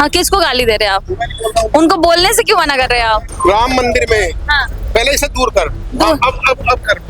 हाँ, किसको गाली दे रहे हैं आप? उनको बोलने से क्यों मना कर रहे हैं आप? राम मंदिर में हाँ, पहले इसे दूर कर। अब कर।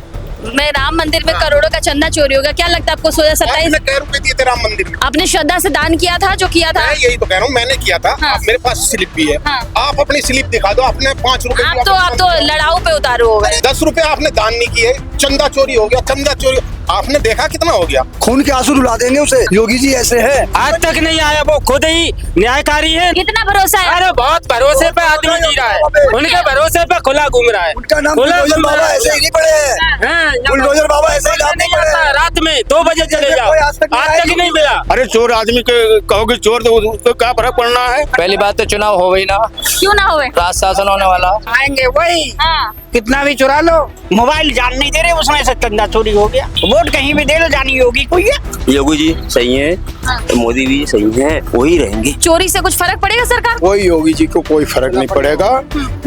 मैं राम मंदिर में करोड़ों का चंदा चोरी हो गया, क्या लगता है आपको? 2027 आपने कै रुपए दिए थे राम मंदिर में? आपने श्रद्धा से दान किया था जो किया था? मैं यही तो कह रहा हूँ, मैंने किया था। हाँ। मेरे पास स्लिप भी है। हाँ। आप अपनी स्लिप दिखा दो। आपने 5 रुपए आप तो लड़ाऊ पे उतारू हो गए। 10 रुपए आपने दान नहीं किए। चंदा चोरी हो गया, चंदा चोरी। आपने देखा कितना हो गया? खून के आंसू रुला देंगे उसे। योगी जी ऐसे है, आज तक नहीं आया, वो खुद ही न्यायकारी है। कितना भरोसा है? अरे बहुत भरोसे पे आदमी जी रहा है, उनके भरोसे पे खुला घूम रहा है। उनका नाम खुला बुलडोजर घूम रहा बाबा है। ऐसे ही नहीं पड़े हैं। हाँ, बुलडोजर बाबा ऐसे ही नाम नहीं पड़े हैं। रात में 2 बजे चले जाओ, कोई आज तक आज तक नहीं मिला। अरे चोर आदमी के कहोगे चोर, तो उसको क्या फर्क पड़ना है? पहली बात तो चुनाव हो गई ना, क्यों ना हुए? राज शासन होने वाला। आएंगे वही, हाँ, कितना भी चुरा लो, मोबाइल जान नहीं दे रहे, उसमें से चंदा चोरी हो गया। वोट कहीं भी दे लो, जानी योगी कोई है। योगी जी सही है, मोदी भी सही है, वही रहेंगे। चोरी से कुछ फर्क पड़ेगा सरकार को? कोई योगी जी को कोई फर्क नहीं पड़ेगा।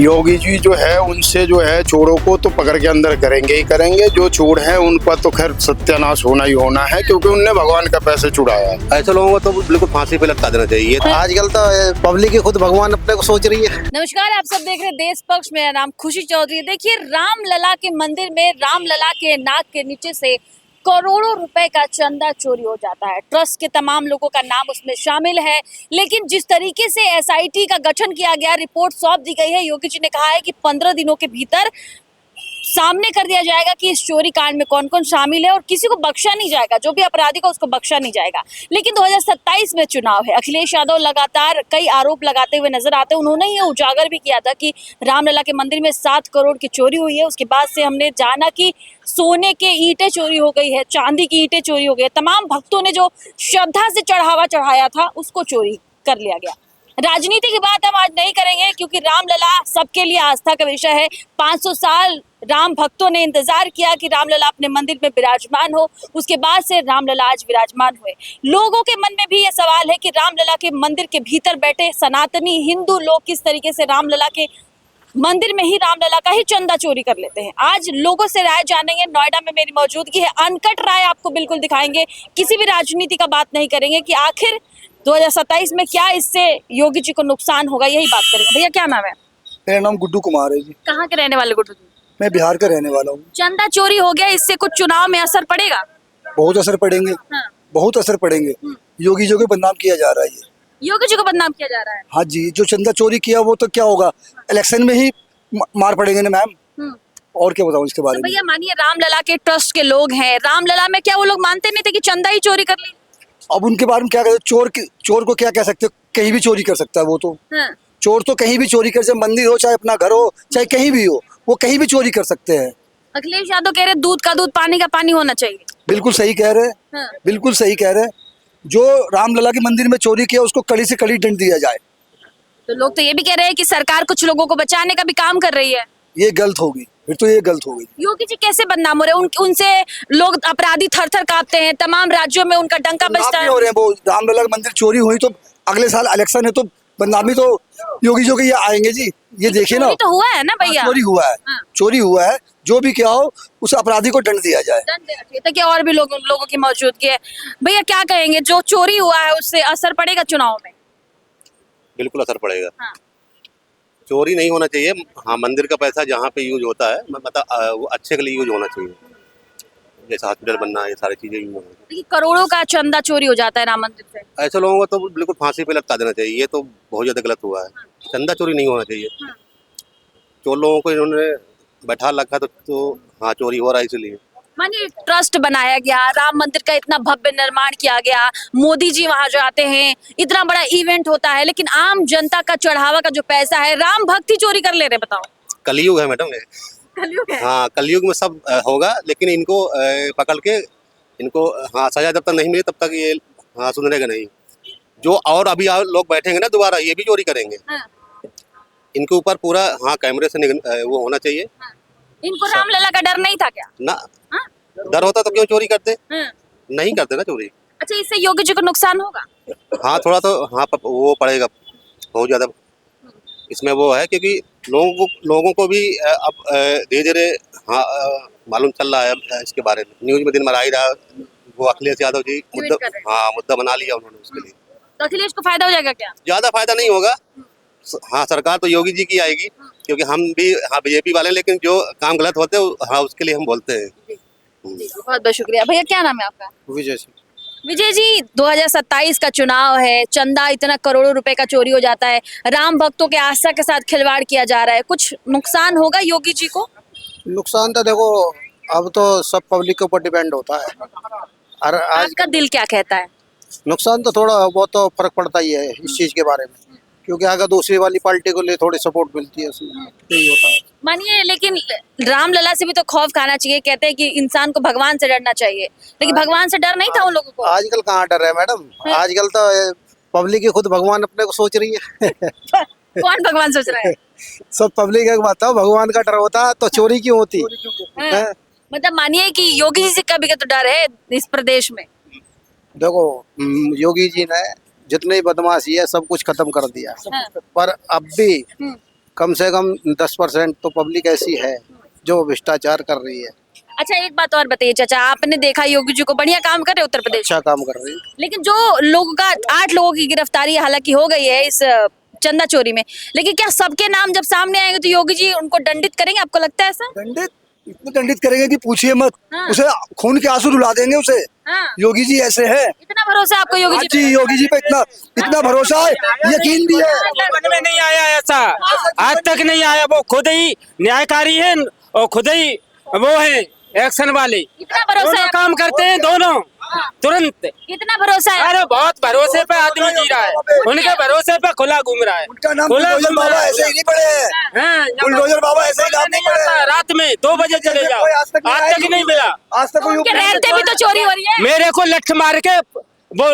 योगी जी जो है उनसे जो है चोरों को तो पकड़ के अंदर करेंगे ही करेंगे। जो चोर है उनका तो खैर सत्यानाश होना ही होना है, क्योंकि उनने भगवान का पैसे चुराया है। ऐसे लोगों को तो बिल्कुल फांसी पे लटका देना चाहिए। आजकल तो पब्लिक ही खुद भगवान अपने को सोच रही है। नमस्कार, आप सब देख रहे हैं देश पक्ष। मेरा नाम खुशी चौधरी है। देखिए, रामलला के मंदिर में रामलला के नाक के नीचे से करोड़ों रुपए का चंदा चोरी हो जाता है। ट्रस्ट के तमाम लोगों का नाम उसमें शामिल है, लेकिन जिस तरीके से एसआईटी का गठन किया गया, रिपोर्ट सौंप दी गई है, योगी जी ने कहा है कि 15 दिनों के भीतर सामने कर दिया जाएगा कि इस चोरी कांड में कौन कौन शामिल है और किसी को बख्शा नहीं जाएगा। जो भी अपराधी को उसको बख्शा नहीं जाएगा। लेकिन 2027 में चुनाव है। अखिलेश यादव लगातार कई आरोप लगाते हुए नजर आते हैं। उन्होंने ये उजागर भी किया था कि रामलला के मंदिर में 7 करोड़ की चोरी हुई है। उसके बाद से हमने जाना कि सोने के ईंटें चोरी हो गई है, चांदी की ईंटें चोरी हो गई है। तमाम भक्तों ने जो श्रद्धा से चढ़ावा चढ़ाया था उसको चोरी कर लिया गया। राजनीति की बात हम आज नहीं करेंगे, क्योंकि रामलला सबके लिए आस्था का विषय है। 500 साल राम भक्तों ने इंतजार किया कि रामलला अपने मंदिर में विराजमान हो। उसके बाद से रामलला आज विराजमान हुए। लोगों के मन में भी ये सवाल है कि रामलला के मंदिर के भीतर बैठे सनातनी हिंदू लोग किस तरीके से रामलला के मंदिर में ही रामलला का ही चंदा चोरी कर लेते हैं। आज लोगों से राय जानेंगे। नोएडा में मेरी मौजूदगी है। अनकट राय आपको बिल्कुल दिखाएंगे। किसी भी राजनीति का बात नहीं करेंगे कि आखिर 2027 में क्या इससे योगी जी को नुकसान होगा, यही बात करेंगे। भैया क्या नाम है? मेरा नाम गुड्डू कुमार है जी। कहाँ के रहने वाले गुड्डू जी? मैं बिहार का रहने वाला हूँ। चंदा चोरी हो गया, इससे कुछ चुनाव में असर पड़ेगा? बहुत असर पड़ेंगे, हाँ। बहुत असर पड़ेंगे। योगी जी को बदनाम किया जा रहा है ये। योगी जी को बदनाम किया जा रहा है। हाँ जी, जो चंदा चोरी किया वो तो क्या होगा, इलेक्शन में ही मार पड़ेंगे ना मैम। और क्या बताऊँ इसके बारे तो में। भैया मानिए रामलला के ट्रस्ट के लोग हैं, रामलला में क्या वो लोग मानते नहीं थे कि चंदा ही चोरी कर ली? अब उनके बारे में क्या कहते, चोर को क्या कह सकते हो, कहीं भी चोरी कर सकता है वो तो। हाँ। चोर तो कहीं भी चोरी कर सकते, मंदिर हो चाहे अपना घर हो चाहे कहीं भी हो, वो कहीं भी चोरी कर सकते हैं। अखिलेश यादव कह रहे दूध का दूध पानी का पानी होना चाहिए। बिल्कुल सही कह रहे हैं। हाँ। बिल्कुल सही कह रहे हैं। जो रामलला के मंदिर में चोरी किया उसको कड़ी से कड़ी दंड दिया जाए। तो लोग तो ये भी कह रहे हैं कि सरकार कुछ लोगों को बचाने का भी काम कर रही है। ये गलत होगी, फिर तो ये गलत हो गई। योगी जी कैसे बदनाम हो रहे हैं? उनसे लोग अपराधी थर थर कांपते हैं। तमाम राज्यों में उनका डंका बजता है। हो रहे हैं वो। रामलला का मंदिर चोरी हुई तो अगले साल इलेक्शन है तो बदनामी तो योगी जी के ये आएंगे जी। ये देखिए ना, चोरी तो हुआ है ना भैया। चोरी हुआ है। हाँ। चोरी हुआ है, जो भी क्या हो उस अपराधी को दंड दिया जाए। दंड देना चाहिए ताकि और भी लोगों की मौजूदगी है। भैया क्या कहेंगे, जो चोरी हुआ है उससे असर पड़ेगा चुनाव में? बिल्कुल असर पड़ेगा। हाँ। चोरी नहीं होना चाहिए। हाँ, मंदिर का पैसा जहाँ पे यूज होता है मतलब वो अच्छे के लिए यूज होना चाहिए। जैसे हॉस्पिटल बनना, ये सारी चीजें यूज होना चाहिए। देखिए, करोड़ों का चंदा चोरी हो जाता है राम मंदिर से। ऐसे लोगों को तो बिल्कुल फांसी पे लटका देना चाहिए। ये तो बहुत ज्यादा गलत हुआ है। चंदा चोरी नहीं होना चाहिए। हाँ। चोर लोगों को इन्होंने बैठा रखा तो हाँ चोरी हो रहा है इसलिए। मानिए ट्रस्ट बनाया गया, राम मंदिर का इतना भव्य निर्माण किया गया, मोदी जी वहां जाते हैं, इतना बड़ा इवेंट होता है, लेकिन आम जनता का चढ़ावा का जो पैसा है राम भक्ति चोरी कर ले रहे। बताओ, कलयुग है मैडम। कलयुग है। हाँ, कलयुग में सब होगा, लेकिन इनको पकड़ के इनको हाँ सजा जब तक नहीं मिले तब तक ये हाँ सुधरेगा नहीं। जो और अभी लोग बैठेंगे ना दोबारा ये भी चोरी करेंगे। हाँ। इनके ऊपर पूरा हाँ कैमरे से वो होना चाहिए। हाँ। इनको रामलला का डर नहीं था क्या? ना। हाँ? डर होता तो क्यों चोरी करते? हाँ। नहीं करते ना चोरी। अच्छा, इससे योगी जी को नुकसान होगा? हाँ थोड़ा तो हाँ वो पड़ेगा बहुत ज्यादा। इसमें वो है क्योंकि लोगों को भी अब धीरे धीरे हाँ मालूम चल रहा है इसके बारे में। न्यूज में दिन भर आ ही रहा। वो अखिलेश यादव जी ट्वीट कर रहे हैं। मुद्दा बना लिया उन्होंने उसके लिए। तो अखिलेश को फायदा हो जाएगा क्या? ज्यादा फायदा नहीं होगा। हाँ, सरकार तो योगी जी की आएगी, क्योंकि हम भी हाँ बीजेपी वाले हैं, लेकिन जो काम गलत होते हैं हाँ उसके लिए हम बोलते हैं। बहुत बहुत शुक्रिया। भैया क्या नाम है आपका? विजय सिंह। विजय जी, 2027 का चुनाव है, चंदा इतना करोड़ों रुपए का चोरी हो जाता है, राम भक्तों के आस्था के साथ खिलवाड़ किया जा रहा है, कुछ नुकसान होगा योगी जी को? नुकसान तो देखो, अब तो सब पब्लिक के ऊपर डिपेंड होता है। और आज आपका दिल क्या कहता है? नुकसान तो थोड़ा बहुत तो फर्क पड़ता ही है इस चीज के बारे में, क्योंकि अगर दूसरी वाली पार्टी को लिए थोड़ी सपोर्ट मिलती है, उसमें यही होता है। मानिए, लेकिन रामलला से भी तो खौफ खाना चाहिए। कहते हैं कि इंसान को भगवान से डरना चाहिए, लेकिन भगवान से डर नहीं था उन लोगों को। आजकल कहाँ डर है मैडम, आजकल तो पब्लिक ही खुद भगवान अपने को सोच रही है। कौन भगवान सोच रहा है? सब पब्लिक एक बात है, भगवान का डर होता तो चोरी क्यों होती? हाँ। मतलब मानिए कि योगी जी से कभी का तो डर है इस प्रदेश में। देखो, योगी जी ने जितने बदमाशी है सब कुछ खत्म कर दिया, हाँ। पर अब भी हम्म। कम से कम 10% तो पब्लिक ऐसी है जो भ्रष्टाचार कर रही है। अच्छा, एक बात और बताइए चाचा, आपने देखा योगी जी को बढ़िया काम कर रहे उत्तर प्रदेश, अच्छा काम कर रही है। लेकिन जो लोगों का 8 लोगों की गिरफ्तारी हालांकि हो गई है इस चंदा चोरी में, लेकिन क्या सबके नाम जब सामने आएंगे तो योगी जी उनको दंडित करेंगे? आपको लगता है ऐसा? दंडित इतने दंडित करेंगे कि पूछिए मत। हाँ। उसे खून के आंसू रुला देंगे उसे। हाँ। योगी जी ऐसे है। इतना भरोसा है आपको योगी जी जी, पे? योगी जी पे इतना भरोसा है, यकीन भी है। समझ में नहीं आया ऐसा, आज तक नहीं आया। वो खुद ही न्यायकारी है और खुद ही वो है एक्शन वाले, इतना भरोसा दोनों है? काम करते हैं दोनों तुरंत। इतना भरोसा है? अरे बहुत भरोसे पे आदमी जी रहा है, उनके भरोसे पे खुला घूम रहा है। उनका नाम खुला बुलडोजर घूम बाबा रहा है। ऐसे ही नहीं पड़े हैं। हाँ, बुलडोजर बाबा ऐसे ही नाम नहीं पड़े हैं। रात में 2 बजे चले जाओ, कोई आज तक नहीं मिला। आज तक कोई उनके रहते भी तो चोरी हो रही है। मेरे को लठ मार के वो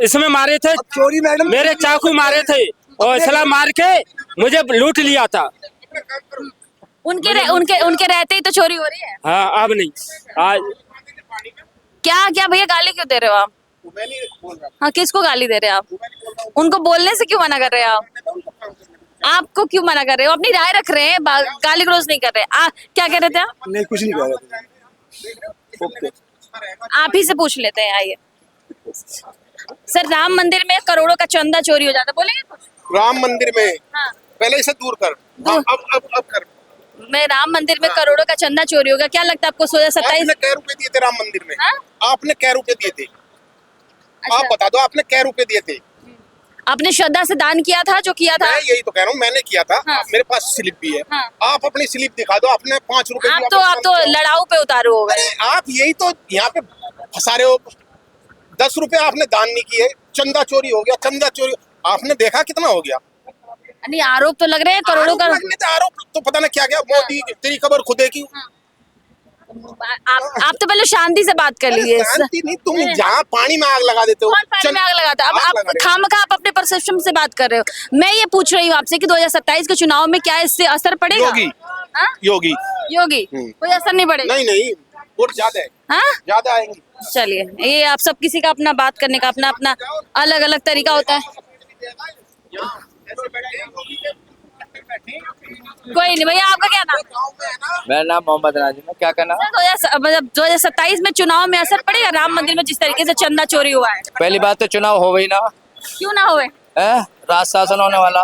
इसमें मारे थे, चोरी मैडम, मेरे चाकू मारे थे और इसला मार के मुझे लूट लिया था। उनके रहते ही तो चोरी हो रही है। हाँ, अब नहीं। आज क्या क्या भैया, गाली क्यों दे रहे हो आप? हाँ, किसको गाली दे रहे हैं आप? उनको बोलने से क्यों मना कर रहे हैं आप? आपको क्यों मना कर रहे हो? अपनी राय रख रहे हैं, गाली गलौज नहीं कर रहे। क्या कह रहे थे आप? नहीं कुछ नहीं कह रहे। ओके, आप ही से पूछ लेते हैं, आइए। सर, राम मंदिर में करोड़ों का चंदा चोरी हो जाता, बोलेंगे कुछ? राम मंदिर में हाँ। पहले इसे दूर कर, दूर। अब कर। मैं राम मंदिर में करोड़ों का चंदा चोरी होगा, क्या लगता है आपको? 2027 आपने क्या रुपए दिए थे राम मंदिर में? हाँ? आपने क्या रुपए दिए थे? अच्छा। आप बता दो, आपने क्या रुपए दिए थे? आपने श्रद्धा से दान किया था, जो किया था? मैं यही तो कह रहा हूँ, मैंने किया था। हाँ। मेरे पास स्लिप भी है। हाँ। आप अपनी स्लिप दिखा दो, आपने 5 रुपए आप तो लड़ाऊ पे उतारू हो गए। आप यही तो यहाँ पे फंसा रहे हो। 10 रुपए आपने दान नहीं किए, चंदा चोरी हो गया। चंदा चोरी आपने देखा कितना हो गया? नहीं, आरोप तो लग रहे हैं करोड़ों का। आरोप तो पता ना क्या क्या। मोदी तेरी खबर खुदे की। आप तो पहले शांति से बात कर लीजिए। शांति नहीं, तुम जहाँ पानी में आग लगा देते हो। कौन पानी में आग लगाता है? अब आग आप लगा रहे हो। खामखा आप अपने परसेप्शन से बात कर रहे हो। मैं ये पूछ रही हूँ आपसे कि 2027 के चुनाव में क्या इससे असर पड़ेगा? योगी। हाँ? योगी योगी कोई असर नहीं पड़ेगा? नहीं, वोट ज्यादा है, हाँ, ज्यादा आएंगे। चलिए, ये आप सब किसी का अपना बात करने का अपना अपना अलग अलग तरीका होता है। कोई नहीं भैया, आपका क्या नाम? मेरा नाम मोहम्मद राजीव है। क्या करना? मतलब 2027 में चुनाव में असर पड़ेगा राम मंदिर में जिस तरीके से चंदा चोरी हुआ है? पहली बात तो चुनाव हो गई ना, क्यों ना होए? राज शासन होने वाला।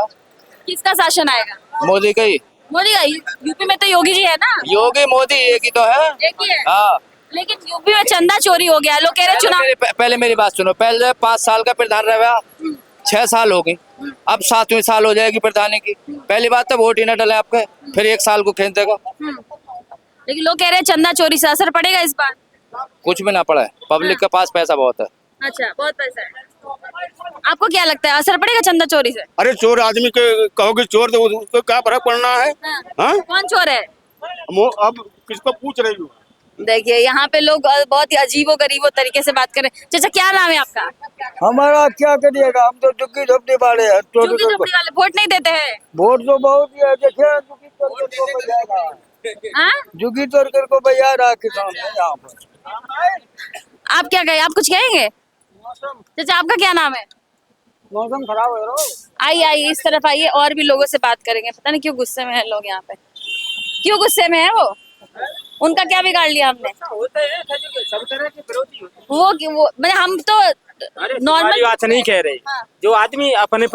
किसका शासन आएगा? मोदी का ही। मोदी का? यूपी में तो योगी जी है ना। योगी मोदी एक ही तो है। एक ही है। हाँ, लेकिन यूपी में चंदा चोरी हो गया, लोग कह रहे चुनाव। पहले मेरी बात सुनो। पहले 5 साल का प्रधान रहा, 6 साल हो गए, अब 7वीं साल हो जाएगी प्रधानी की। पहली बात तो वोट ही ना डले आपके, फिर 1 साल को खींच देगा। लेकिन लोग कह रहे हैं चंदा चोरी से असर पड़ेगा इस बार। कुछ भी ना पड़ा है, पब्लिक के पास पैसा बहुत है। अच्छा, बहुत पैसा है। आपको क्या लगता है असर पड़ेगा चंदा चोरी से? अरे चोर आदमी के कहोगे चोर, तो उसको क्या फर्क पड़ना है? हाँ? कौन चोर है? अब किसको पूछ रही हो? देखिए, यहाँ पे लोग बहुत ही अजीबो गरीबो तरीके से बात कर रहे हैं। चाचा, क्या नाम है आपका? हमारा क्या करिएगा, हम तो झुग्गी झोपड़ी वाले हैं। झुग्गी झोपड़ी वाले वोट नहीं देते हैं? वोट तो बहुत ही है, देखिए झुग्गी तोड़ कर बजा रहा है। हाँ? झुग्गी तोड़ कर को बजा रहा है किसान है यहाँ पर। आप क्या कहें? आप कुछ कहेंगे? चाचा, आपका क्या नाम है? मौसम खराब है रो। आइए इस तरफ आइए, और भी लोगों से बात करेंगे। पता नहीं क्यों गुस्से में है लोग यहाँ पे, क्यों गुस्से में है वो? उनका क्या बिगाड़ लिया हमने? होता है, सब तरह के विरोधी होते हैं। वो मतलब हम तो अरे हमारी नॉर्मल बात नहीं कह रहे, हाँ। जो आदमी अपने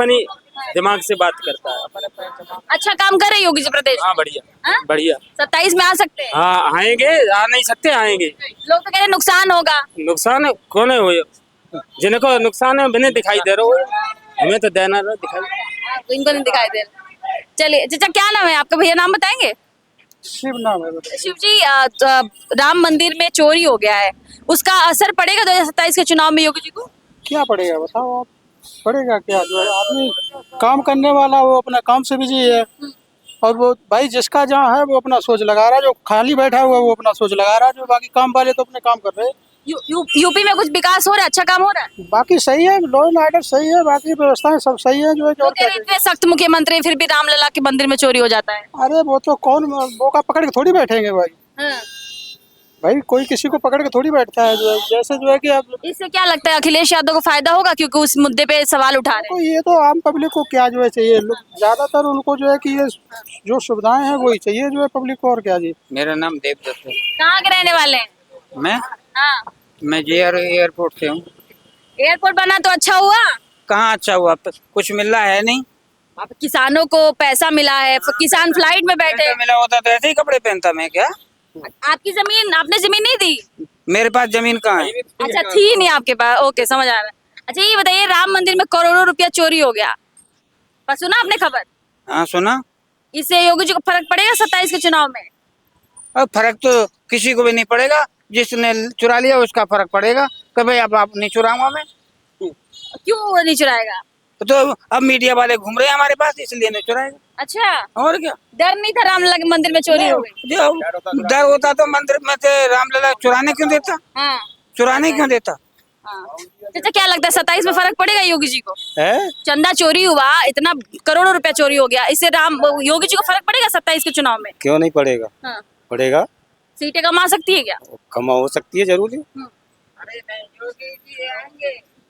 दिमाग से बात करता है। अच्छा काम कर रहे हैं योगी जी प्रदेश हाँ में? बढ़िया, हाँ? बढ़िया। 27 में आ सकते हैं? हाँ आएंगे, आ नहीं सकते, आएंगे। लोग तो कह रहे हैं नुकसान होगा। नुकसान कौन है, वो जिनको नुकसान है उन्हें दिखाई दे रहा हो, हमें तो देना रहा दिखाई। तो इनको नहीं दिखाई दे रहा। चलिए चाचा क्या नाम है आपका, भैया नाम बताएंगे? शिव नाम है। शिव जी राम मंदिर में चोरी हो गया है, उसका असर पड़ेगा 2027 के चुनाव में योगी जी को? क्या पड़ेगा बताओ आप? पड़ेगा क्या, जो है आदमी काम करने वाला वो अपना काम से बिजी है, और वो भाई जिसका जहाँ है वो अपना सोच लगा रहा है, जो खाली बैठा हुआ है वो अपना सोच लगा रहा है, जो बाकी काम वाले तो अपने काम कर रहे हैं। यूपी में कुछ विकास हो रहा है, अच्छा काम हो रहा है? बाकी सही है, लॉ एंड ऑर्डर सही है, बाकी व्यवस्थाएं सब सही है, जो है लोग कह रहे हैं इतने सख्त मुख्यमंत्री फिर भी रामलला के मंदिर में चोरी हो जाता है। अरे वो तो कौन मौका पकड़ के थोड़ी बैठेंगे भाई, हाँ। भाई कोई किसी को पकड़ के थोड़ी बैठता है, जो है जैसे जो है कि अब इससे क्या लगता है अखिलेश यादव को फायदा होगा, क्योंकि उस मुद्दे पे सवाल उठा रहे तो ये तो आम पब्लिक को क्या जो है चाहिए, ज्यादातर उनको जो है कि ये जो सुविधाएं हैं वही चाहिए जो है पब्लिक को, और क्या जी। मेरा नाम देवदत्त है। कहाँ के रहने वाले हैं? मैं हाँ। मैं जेआर एयरपोर्ट से हूँ। एयरपोर्ट बना तो अच्छा हुआ, कहाँ अच्छा हुआ, कुछ मिल रहा है नहीं। अब किसानों को पैसा मिला है, किसान फ्लाइट में बैठे। पैसा मिला होता तो ऐसे ही कपड़े पहनता मैं क्या। आपकी जमीन, आपने जमीन नहीं दी? मेरे पास जमीन कहाँ है। अच्छा थी नहीं आपके पास, ओके समझ आ रहा है। अच्छा ये बताइए राम मंदिर में करोड़ों रुपया चोरी हो गया, पर सुना आपने खबर? हाँ सुना। इससे योगी जी को फर्क पड़ेगा 27 के चुनाव में? अब फर्क तो किसी को भी नहीं पड़ेगा, जिसने चुरा लिया उसका फर्क पड़ेगा कि भाई अब आप नहीं चुराऊंगा मैं। क्यों वो नहीं चुराएगा? तो अब मीडिया वाले घूम रहे हैं हमारे पास, इसलिए नहीं चुराएगा। अच्छा और क्या, डर नहीं था रामलला के मंदिर में चोरी हो गई? जो डर होता तो मंदिर में से रामलला चुराने क्यों देता, हाँ चुराने क्यों देता। हाँ। चाचा क्या लगता है 27 में फर्क पड़ेगा योगी जी को? है चंदा चोरी हुआ, इतना करोड़ों रुपया चोरी हो गया, इससे योगी जी को फर्क पड़ेगा 27 के चुनाव में? क्यों नहीं पड़ेगा, हाँ। पड़ेगा, सीटें कमा सकती है क्या? कमा हो सकती है जरूर।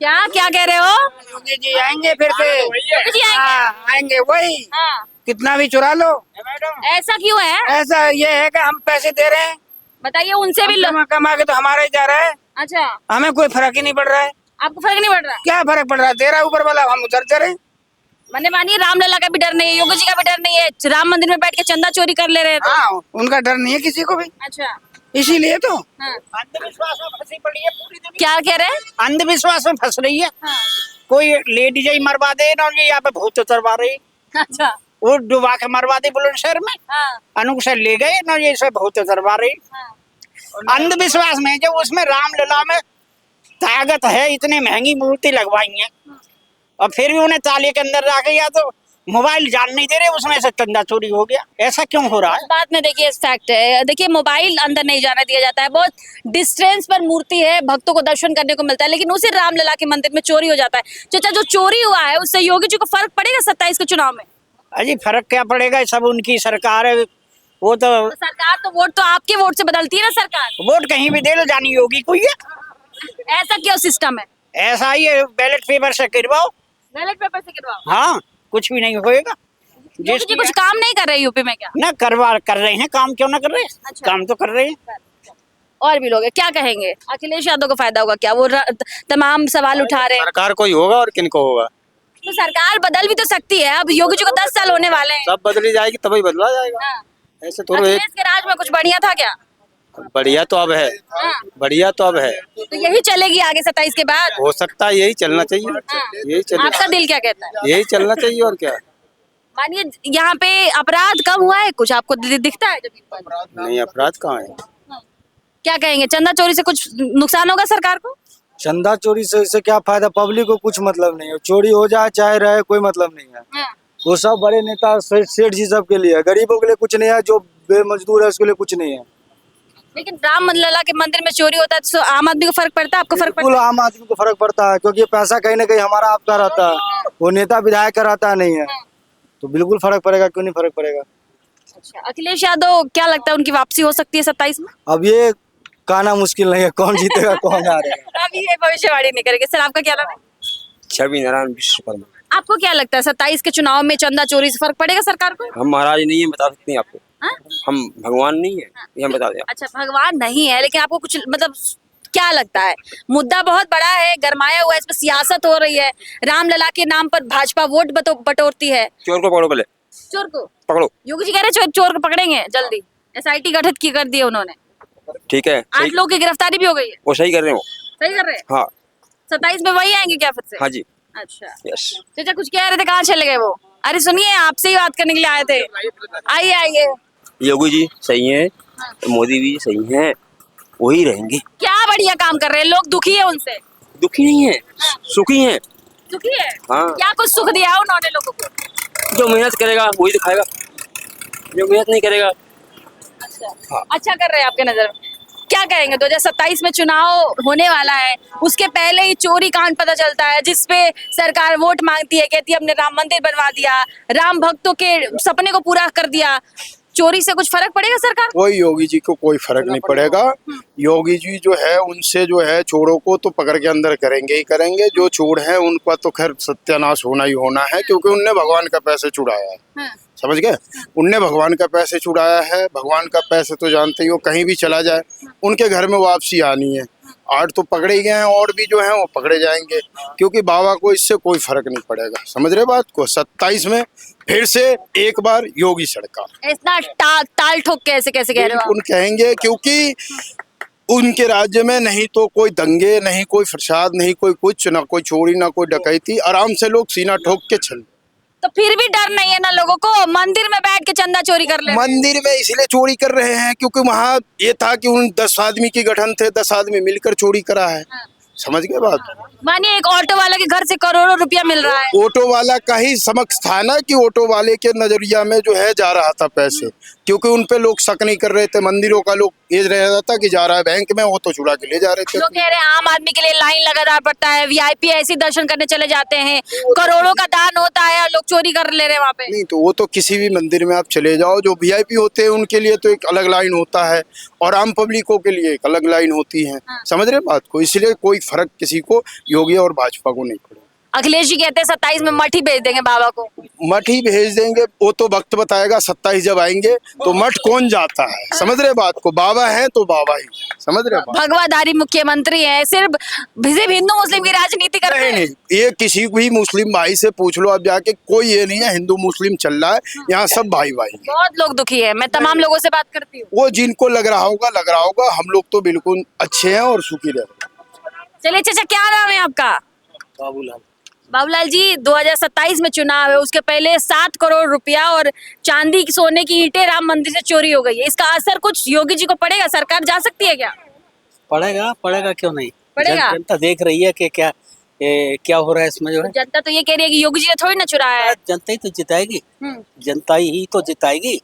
क्या क्या कह रहे हो? योगी जी आएंगे फिर से। योगी जी आएंगे? हाँ, आएंगे वही, हाँ। कितना भी चुरा लो। ऐसा क्यों है? ऐसा ये है कि हम पैसे दे रहे हैं, बताइए उनसे भी कमा कमा के तो हमारा ही जा रहा है, अच्छा हमें कोई फर्क ही नहीं पड़ रहा है। आपको फर्क नहीं पड़ रहा? क्या फर्क पड़ रहा है, दे रहा है ऊपर वाला, हम उधर दे रहे हैं। मैंने मानिए रामलला का भी डर नहीं है, योगी जी का भी डर नहीं है, राम मंदिर में बैठ के चंदा चोरी कर ले रहे हैं तो। हाँ उनका डर नहीं है किसी को भी, अच्छा इसीलिए तो हाँ। अंधविश्वास में फंसी पड़ी है पूरी दुनिया। क्या कह रहे हैं? अंधविश्वास में फंस रही है, हाँ। कोई लेडीज ही मरवा दे ना, ये यहाँ पे भूत उतरवा रही, अच्छा वो डुबा के मरवा दी बुलंदशहर में, हाँ अनु से ले गए ना, ये इसे भूत उतरवा रही। हाँ। अंधविश्वास में जो उसमें रामलला में ताकत है, इतनी महंगी मूर्ति लगवाई है, और फिर भी उन्हें ताले के अंदर रख या तो मोबाइल जान नहीं दे रहे, उसमें से चंदा चोरी हो गया। ऐसा क्यों हो रहा है? इस बात में देखिए फैक्ट है, देखिए मोबाइल अंदर नहीं जाने दिया जाता है, बहुत डिस्टेंस पर मूर्ति है, भक्तों को दर्शन करने को मिलता है, लेकिन उसी रामलला के मंदिर में चोरी हो जाता है। चाचा जो चोरी हुआ है उससे योगी जी को फर्क पड़ेगा 27 के चुनाव में? अजी फर्क क्या पड़ेगा, सब उनकी सरकार है, वो तो तो सरकार तो वोट तो आपके वोट से बदलती है ना सरकार, वोट कहीं भी दे लो, जानी योगी कोई है। ऐसा क्यों सिस्टम है? ऐसा ही है, बैलेट पेपर से गिरवाओ। बैलेट पेपर से गिरवाओ। हाँ कुछ भी नहीं होएगा। योगी जी कुछ काम नहीं कर रहे यूपी में क्या? ना कर रहे हैं काम, क्यों ना कर रहे हैं, अच्छा। काम तो कर रहे हैं। और भी लोग हैं, क्या कहेंगे? अखिलेश यादव को फायदा होगा क्या? वो तमाम सवाल उठा रहे हैं। सरकार कोई होगा और किनको होगा, तो सरकार बदल भी तो सकती है, अब योगी जी को 10 साल होने वाले हैं। सब बदली जाएगी तभी बदला जाएगा, हाँ। ऐसे थोड़ा। अखिलेश के राज में कुछ बढ़िया था क्या? बढ़िया तो अब है, हाँ। बढ़िया तो अब है, तो यही चलेगी आगे 27 के बाद? हो सकता है यही चलना चाहिए, हाँ। यही चले, आपका दिल क्या कहता है? यही चलना चाहिए और क्या। मानिए यहाँ पे अपराध कम हुआ है, कुछ आपको दिखता है जमीन पर? नहीं अपराध कहाँ है, क्या कहेंगे, चंदा चोरी से कुछ नुकसान होगा सरकार को? चंदा चोरी से इससे क्या फायदा, पब्लिक को कुछ मतलब नहीं है, चोरी हो जाए चाहे रहे कोई मतलब नहीं है। हाँ। वो सब बड़े नेता सेठ जी सब के लिए है, गरीबों के लिए कुछ नहीं है, जो बेमजदूर है उसके लिए कुछ नहीं है। लेकिन रामलला के मंदिर में चोरी होता है तो आम आदमी को फर्क पड़ता है, आपको फर्क बिल्कुल पड़ता है? आम आदमी को फर्क पड़ता है, क्योंकि ये पैसा कहीं ना कहीं हमारा आपका रहता है, वो नेता विधायक का रहता नहीं है, तो बिल्कुल फर्क पड़ेगा, क्यों नहीं फर्क पड़ेगा। अच्छा अखिलेश यादव क्या लगता है उनकी वापसी हो सकती है 27 में? अब ये कहना मुश्किल नहीं है, कौन जीतेगा कौन हारेगा। अभी ये भविष्यवाणी नहीं करेंगे। सर आपका क्या नाम है? छवि नारायण विश्वकर्मा। आपको क्या लगता है 27 के चुनाव में चंदा चोरी से फर्क पड़ेगा सरकार को? हम महाराज नहीं है, बता सकते हैं आपको। हाँ? हम भगवान नहीं है, ये हम बता दें। अच्छा भगवान नहीं है, लेकिन आपको कुछ मतलब क्या लगता है? मुद्दा बहुत बड़ा है, गरमाया हुआ है, इसमें सियासत हो रही है। रामलला के नाम पर भाजपा वोट बटोरती है। चोर को पकड़ो पहले, चोर को पकड़ो। योगी जी कह रहे चोर को पकड़ेंगे जल्दी। एसआईटी गठित की कर दी है उन्होंने। ठीक है, 8 लोग की गिरफ्तारी भी हो गई है। वो सही कर रहे हो। सही कर रहे हैं। हाँ 27 में वही आएंगे क्या फिर से? हाँ जी, अच्छा यस। चाचा कुछ कह रहे थे, कहाँ चले गए वो? अरे सुनिए, आपसे ही बात करने के लिए आए थे। आइए आइए। योगी जी सही है, मोदी भी सही है, वही रहेंगे। क्या बढ़िया काम कर रहे हैं, लोग दुखी है उनसे। दुखी नहीं है, सुखी है। दुखी है? हाँ। क्या कुछ सुख दिया है उन्होंने लोगों को? जो मेहनत करेगा वही तो खाएगा, जो मेहनत नहीं करेगा। अच्छा अच्छा कर रहे हैं आपके नजर में। क्या कहेंगे, 2027 में चुनाव होने वाला है, उसके पहले ही चोरी कांड पता चलता है, जिसपे सरकार वोट मांगती है, कहती है हमने राम मंदिर बनवा दिया, राम भक्तों के सपने को पूरा कर दिया। चोरी से कुछ फर्क पड़ेगा सरकार को? कोई योगी जी को कोई फर्क नहीं पड़ेगा। योगी जी जो है उनसे जो है चोरों को तो पकड़ के अंदर करेंगे ही करेंगे। जो चोर है उनका तो खैर सत्यानाश होना ही होना है, क्योंकि उनने भगवान का पैसे चुराया है। समझ गए? उनने भगवान का पैसे चुराया है। भगवान का पैसे तो जानते ही हो, कहीं भी चला जाए उनके घर में वापसी आनी है। 8 तो पकड़े ही गए हैं, और भी जो है वो पकड़े जाएंगे, क्योंकि बाबा को इससे कोई फर्क नहीं पड़ेगा। समझ रहे बात को? 27 में फिर से एक बार योगी सरकार। इतना ताल ठोक के ऐसे कैसे कह रहे हो आप? उन कहेंगे, क्योंकि उनके राज्य में नहीं तो कोई दंगे, नहीं कोई प्रसाद, नहीं कोई कुछ, ना कोई चोरी, ना कोई डकैती। आराम से लोग सीना ठोक के चल। तो फिर भी डर नहीं है ना लोगों को? मंदिर में बैठ के चंदा चोरी कर ले। मंदिर में इसलिए चोरी कर रहे हैं क्योंकि वहाँ ये था कि उन 10 आदमी की गठन थे, 10 आदमी मिलकर चोरी करा है। समझ गए बात? मानिए एक ऑटो वाले के घर से करोड़ों रुपया मिल रहा है। ऑटो वाला का ही समक्ष था ना कि ऑटो वाले के नजरिया में जो है जा रहा था पैसे, क्योंकि उन पे लोग शक नहीं कर रहे थे। मंदिरों का लोग ये रहा था कि जा रहा है बैंक में, वो तो चुरा के ले जा रहे थे। लोग कह रहे हैं आम आदमी के लिए लाइन लगाना पड़ता है, वीआईपी ऐसे दर्शन करने चले जाते हैं, करोड़ों का दान होता है और लोग चोरी कर ले रहे हैं वहाँ पे। नहीं तो वो तो किसी भी मंदिर में आप चले जाओ, जो वीआईपी होते हैं उनके लिए तो एक अलग लाइन होता है, और आम पब्लिकों के लिए एक अलग लाइन होती है। समझ रहे बात को? इसलिए कोई फर्क किसी को योगी और भाजपा को नहीं पड़ेगा। अखिलेश जी कहते हैं 27 में मठ ही भेज देंगे बाबा को। मठ ही भेज देंगे, वो तो वक्त बताएगा। 27 जब आएंगे तो मठ कौन जाता है? समझ रहे बात को? बाबा है तो बाबा ही। समझ रहे बात? भगवाधारी मुख्यमंत्री है, सिर्फ हिंदू मुस्लिम की राजनीति कर रहे हैं। नहीं, ये किसी भी मुस्लिम भाई से पूछ लो आप जाके, कोई ये नहीं है हिंदू मुस्लिम चल रहा है, यहाँ सब भाई भाई। बहुत लोग दुखी है, मैं तमाम लोगों से बात करती हूँ। वो जिनको लग रहा होगा। हम लोग तो बिल्कुल अच्छे हैं और सुखी रहे। चलिए चाचा, क्या नाम है आपका? बाबूलाल जी, 2027 में चुनाव है, उसके पहले 7 करोड़ रुपया और चांदी की सोने की ईंटें राम मंदिर से चोरी हो गई है। इसका असर कुछ योगी जी को पड़ेगा? सरकार जा सकती है क्या? पड़ेगा क्यों नहीं? पड़ेगा। जनता देख रही है कि क्या हो रहा है इसमें जो है। जनता तो ये कह रही है कि योगी जी ने थोड़ी ना चुराया है। जनता ही तो जिताएगी, जनता ही तो जिताएगी।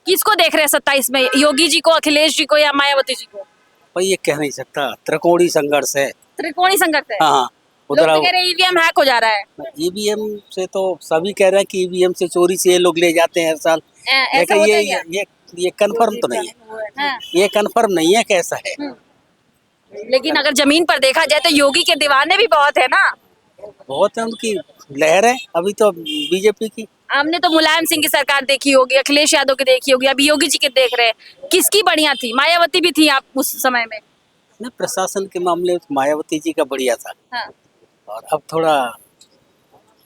किसको देख रहे हैं 27 में, योगी जी को, अखिलेश जी को या मायावती जी को? भाई ये कह नहीं सकता, त्रिकोणीय संघर्ष है। त्रिकोणीय संघर्ष है। हाँ, लोग तो कह रहे हैं ईवीएम हैक हो जा रहा है। ईवीएम से तो सभी कह रहे हैं कि ईवीएम से चोरी से ये लोग ले जाते हैं हर साल, ऐसा लेकिन होता है क्या? ये कंफर्म तो नहीं है। हाँ। ये कंफर्म नहीं है कैसा है। लेकिन अगर जमीन पर देखा जाए तो योगी के दीवाने भी बहुत है ना। बहुत है, उनकी लहर है अभी तो बीजेपी की। हमने तो मुलायम सिंह की सरकार देखी होगी, अखिलेश यादव की देखी होगी, अभी योगी जी की देख रहे हैं। किसकी बढ़िया थी? मायावती भी थी आप उस समय में? नहीं, प्रशासन के मामले में मायावती जी का बढ़िया था। हाँ। और अब थोड़ा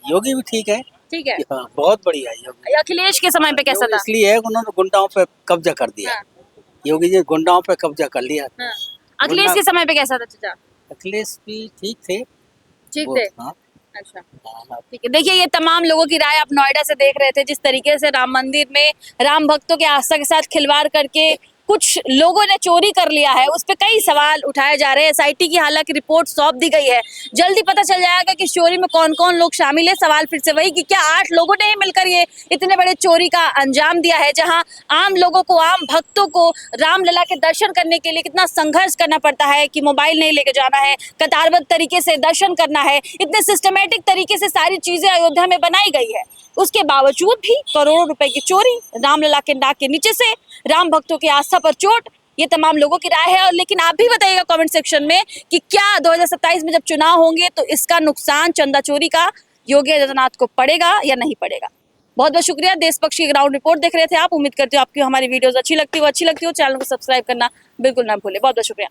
योगी भी ठीक है। ठीक है। हाँ, बहुत बढ़िया है योगी। अखिलेश के समय पे कैसा था? इसलिए है उन्होंने गुंडाओं पे कब्जा कर दिया। हाँ। योगी जी गुंडाओं पे कब्जा कर लिया। हाँ। अखिलेश के समय पे कैसा था चाचा? अखिलेश भी ठीक थे। ठीक वो- थे। हाँ। अच्छा ठीक है। देखिए, ये तमाम लोगों की राय आप नोएडा से देख रहे थे, जिस तरीके से राम मंदिर में राम भक्तों के आस्था के साथ खिलवाड़ करके कुछ लोगों ने चोरी कर लिया है, उस पे कई सवाल उठाए जा रहे हैं। एसआईटी की हालांकि रिपोर्ट सौंप दी गई है, जल्दी पता चल जाएगा कि चोरी में कौन कौन लोग शामिल है। सवाल फिर से वही कि क्या 8 लोगों ने ही मिलकर ये इतने बड़े चोरी का अंजाम दिया है, जहां आम लोगों को, आम भक्तों को रामलला के दर्शन करने के लिए कितना संघर्ष करना पड़ता है कि मोबाइल नहीं लेके जाना है, कतारबद्ध तरीके से दर्शन करना है, इतने सिस्टमेटिक तरीके से सारी चीजें अयोध्या में बनाई गई है। उसके बावजूद भी करोड़ों रुपए की चोरी, रामलला के नाक के नीचे से राम भक्तों की आस्था पर चोट, ये तमाम लोगों की राय है। और लेकिन आप भी बताइएगा कमेंट सेक्शन में कि क्या 2027 में जब चुनाव होंगे तो इसका नुकसान चंदा चोरी का योगी आदित्यनाथ को पड़ेगा या नहीं पड़ेगा। बहुत बहुत शुक्रिया। देश पक्ष की ग्राउंड रिपोर्ट देख रहे थे आप। उम्मीद करती हूँ आपकी हमारी वीडियोस अच्छी लगती हो चैनल को सब्सक्राइब करना बिल्कुल ना भूलें। बहुत बहुत शुक्रिया।